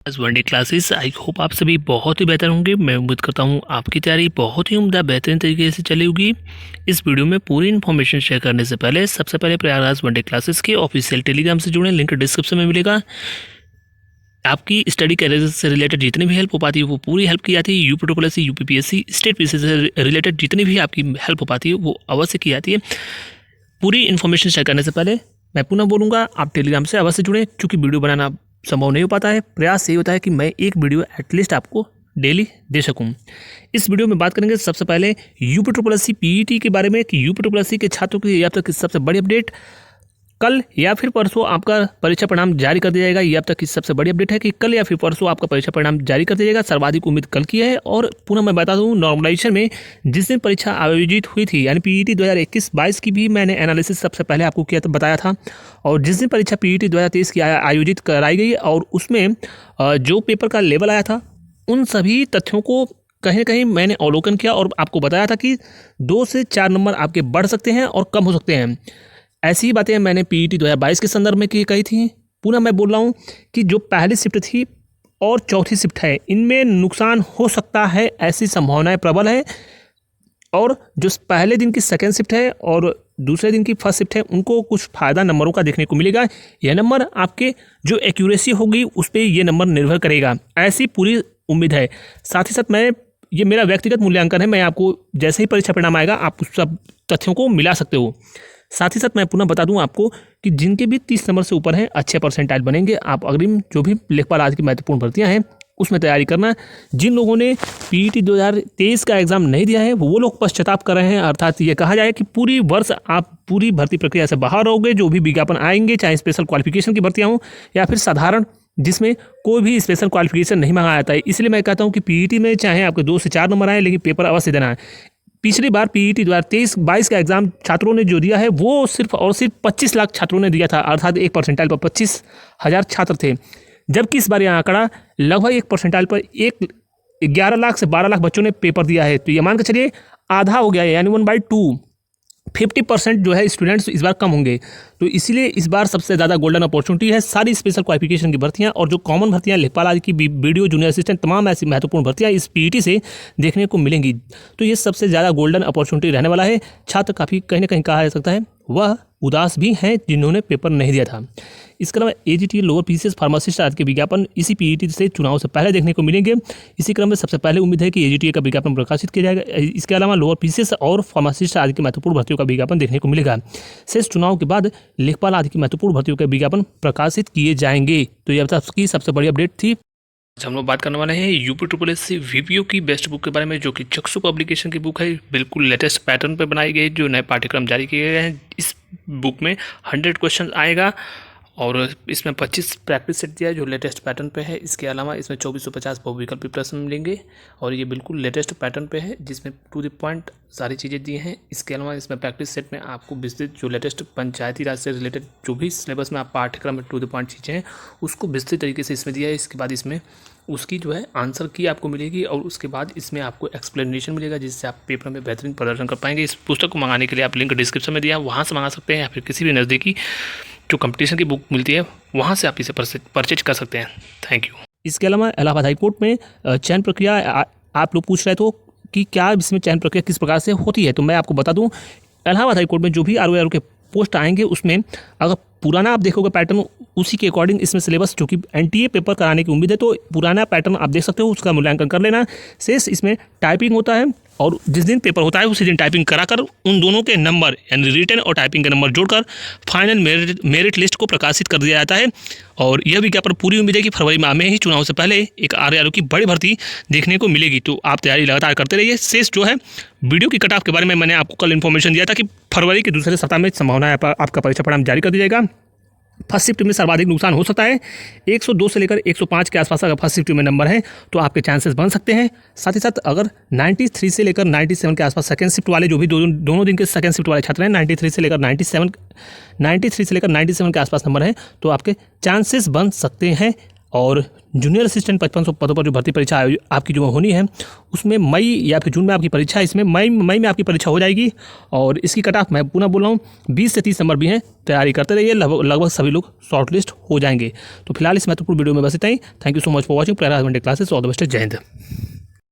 आज one day classes I hope आप सभी बहुत ही बेहतर होंगे। मैं उम्मीद करता हूँ आपकी तैयारी बहुत ही उम्दा बेहतरीन तरीके से चली होगी। इस वीडियो में पूरी इन्फॉर्मेशन शेयर करने से पहले सबसे पहले प्रयागराज वनडे क्लासेस के ऑफिशियल टेलीग्राम से जुड़े, लिंक डिस्क्रिप्शन में मिलेगा। आपकी स्टडी कैरियर से रिलेटेड जितनी भी हेल्प हो पाती है वो पूरी हेल्प की जाती है। यूपी यूपीपीएससी स्टेट पीसी से रिलेटेड जितनी भी आपकी हेल्प हो पाती है वो अवश्य की जाती है। पूरी इन्फॉर्मेशन शेयर करने से पहले मैं पुनः बोलूँगा, आप टेलीग्राम से अवश्य जुड़ें, क्योंकि वीडियो बनाना संभव नहीं हो पाता है। प्रयास यही होता है कि मैं एक वीडियो एटलीस्ट आपको डेली दे सकूं। इस वीडियो में बात करेंगे सबसे पहले यूपी पीईटी के बारे में कि यूपी के छात्रों की अब तक की सबसे बड़ी अपडेट। कल या फिर परसों आपका परीक्षा परिणाम जारी कर दिया जाएगा। ये अब तक की सबसे बड़ी अपडेट है कि कल या फिर परसों आपका परीक्षा परिणाम जारी कर दिया जाएगा। सर्वाधिक उम्मीद कल की है। और पुनः मैं बता दूं, नॉर्मलाइजेशन में जिस दिन परीक्षा आयोजित हुई थी यानी पीईटी 2021-22 की भी मैंने एनालिसिस सबसे पहले आपको किया बताया था। और जिस दिन परीक्षा पीईटी 2023 की आयोजित कराई गई और उसमें जो पेपर का लेवल आया था उन सभी तथ्यों को कहीं ना कहीं मैंने अवलोकन किया और आपको बताया था कि 2 से 4 नंबर आपके बढ़ सकते हैं और कम हो सकते हैं। ऐसी ही बातें मैंने पीईटी 2022 के संदर्भ में कही थी। पुनः मैं बोल रहा हूँ कि जो पहली शिफ्ट थी और चौथी शिफ्ट है इनमें नुकसान हो सकता है, ऐसी संभावनाएं प्रबल है। और जो पहले दिन की सेकेंड शिफ्ट है और दूसरे दिन की फर्स्ट शिफ्ट है उनको कुछ फ़ायदा नंबरों का देखने को मिलेगा। यह नंबर आपके जो एक्यूरेसी होगी उस पर ये नंबर निर्भर करेगा, ऐसी पूरी उम्मीद है। साथ ही साथ ये मेरा व्यक्तिगत मूल्यांकन है, मैं आपको जैसे ही परीक्षा परिणाम आएगा आप उस सब तथ्यों को मिला सकते हो। साथ ही साथ मैं पुनः बता दूं आपको कि जिनके भी 30 नंबर से ऊपर हैं अच्छे परसेंटाइल बनेंगे। आप अग्रिम जो भी लेखपाल आज की महत्वपूर्ण भर्तियां हैं उसमें तैयारी करना। जिन लोगों ने पीईटी 2023 का एग्ज़ाम नहीं दिया है वो लोग पश्चाताप कर रहे हैं, अर्थात ये कहा जाए कि पूरी वर्ष आप पूरी भर्ती प्रक्रिया से बाहर रहोगे। जो भी विज्ञापन आएंगे, चाहे स्पेशल क्वालिफिकेशन की भर्तियाँ हों या फिर साधारण जिसमें कोई भी स्पेशल क्वालिफिकेशन नहीं मांगा जाता है, इसलिए मैं कहता हूँ कि पीईटी में चाहे आपके 2 से 4 नंबर आए लेकिन पेपर अवश्य देना है। पिछली बार पीईटी 2023-22 का एग्जाम छात्रों ने जो दिया है वो सिर्फ और सिर्फ 25 लाख छात्रों ने दिया था, अर्थात एक परसेंटाइल पर 25,000 छात्र थे। जबकि इस बार यह आंकड़ा लगभग एक परसेंटाइल पर 11 लाख से 12 लाख बच्चों ने पेपर दिया है। तो ये मान के चलिए आधा हो गया है, यानी 1/2 50% जो है स्टूडेंट्स इस बार कम होंगे। तो इसीलिए इस बार सबसे ज़्यादा गोल्डन अपॉर्चुनिटी है। सारी स्पेशल क्वालिफिकेशन की भर्तियां और जो कॉमन भर्तियां लेखपाल आदि की वीडियो जूनियर असिस्टेंट तमाम ऐसी महत्वपूर्ण भर्तियां इस पीईटी से देखने को मिलेंगी। तो ये सबसे ज़्यादा गोल्डन अपॉर्चुनिटी रहने वाला है। छात्र काफ़ी कहीं ना कहीं कहा जा सकता है वह उदास भी हैं जिन्होंने पेपर नहीं दिया था। इसके अलावा एजीटी लोअर पीसीएस फार्मासिस्ट आदि के विज्ञापन इसी पीईटी से चुनाव से पहले देखने को मिलेंगे। इसी क्रम में सबसे पहले उम्मीद है कि एजीटी का विज्ञापन प्रकाशित किया जाएगा। इसके अलावा लोअर पीसीएस और फार्मासिस्ट आदि की महत्वपूर्ण भर्तियों का विज्ञापन देखने को मिलेगा। शेष चुनाव के बाद लेखपाल आदि की महत्वपूर्ण भर्तियों के विज्ञापन प्रकाशित किए जाएंगे। तो यह आपकी सबसे बड़ी अपडेट थी। आज हम लोग बात करने वाले हैं यूपी वीपीओ की बेस्ट बुक के बारे में, जो कि चक्षु पब्लिकेशन की बुक है। बिल्कुल लेटेस्ट पैटर्न पर बनाई गई, जो नए पाठ्यक्रम जारी किए गए हैं। इस बुक में 100 क्वेश्चन आएगा और इसमें 25 प्रैक्टिस सेट दिया है जो लेटेस्ट पैटर्न पे है। इसके अलावा इसमें 2450 बहुविकल्पी प्रश्न मिलेंगे और ये बिल्कुल लेटेस्ट पैटर्न पे है जिसमें टू द पॉइंट सारी चीज़ें दी हैं। इसके अलावा इसमें प्रैक्टिस सेट में आपको विस्तृत जो लेटेस्ट पंचायती राज से रिलेटेड जो भी सिलेबस में आप पाठ्यक्रम में टू द पॉइंट चीज़ें हैं उसको विस्तृत तरीके से इसमें दिया है। इसके बाद इसमें उसकी जो है आंसर की आपको मिलेगी और उसके बाद इसमें आपको एक्सप्लेनेशन मिलेगा जिससे आप पेपर में बेहतरीन प्रदर्शन कर पाएंगे। इस पुस्तक को मंगाने के लिए आप लिंक डिस्क्रिप्शन में दिया है, वहाँ से मंगा सकते हैं या फिर किसी भी नज़दीकी जो कंपटीशन की बुक मिलती है वहाँ से आप इसे परचेज कर सकते हैं। Thank you. इसके अलावा इलाहाबाद हाईकोर्ट में चयन प्रक्रिया आप लोग पूछ रहे थे कि क्या इसमें चयन प्रक्रिया किस प्रकार से होती है, तो मैं आपको बता दूं इलाहाबाद हाईकोर्ट में जो भी आर के पोस्ट आएंगे उसमें अगर पुराना आप देखोगे पैटर्न उसी के अकॉर्डिंग इसमें सिलेबस जो कि एनटीए पेपर कराने की उम्मीद है तो पुराना पैटर्न आप देख सकते हो, उसका मूल्यांकन कर लेना। शेष इसमें टाइपिंग होता है और जिस दिन पेपर होता है उसी दिन टाइपिंग कराकर उन दोनों के नंबर यानी रिटन और टाइपिंग के नंबर जोड़कर फाइनल मेरिट लिस्ट को प्रकाशित कर दिया जाता है। और यह विज्ञापन पूरी उम्मीद है कि फरवरी माह में ही चुनाव से पहले एक आरआरओ की बड़ी भर्ती देखने को मिलेगी। तो आप तैयारी लगातार करते रहिए। शेष जो है वीडियो की कट ऑफ के बारे में मैंने आपको कल इन्फॉर्मेशन दिया था कि फरवरी के दूसरे सप्ताह में संभावना है आपका परीक्षा परिणाम जारी कर दिया जाएगा। फर्स्ट शिफ्ट में सर्वाधिक नुकसान हो सकता है। 102 से लेकर 105 के आसपास अगर फर्स्ट शिफ्ट में नंबर है तो आपके चांसेस बन सकते हैं। साथ ही साथ अगर 93 से लेकर 97 के आसपास सेकंड शिफ्ट वाले जो भी दोनों दिन के सेकंड शिफ्ट वाले छात्र हैं 93 से लेकर 97 के आसपास नंबर है तो आपके चांसेस बन सकते हैं और जूनियर असिस्टेंट 5500 पदों पर जो भर्ती परीक्षा आपकी जो होनी है उसमें मई या फिर जून में आपकी परीक्षा है। इसमें मई में आपकी परीक्षा हो जाएगी और इसकी कट ऑफ मैं पुनः बोल रहा हूँ 20 से 30 नंबर भी हैं। तैयारी करते रहिए, लगभग सभी लोग शॉर्ट लिस्ट हो जाएंगे। तो फिलहाल इस महत्वपूर्ण वीडियो में बस इतना ही। Thank you so much for watching Prayagraj one day classes. All the best. Jai Hind.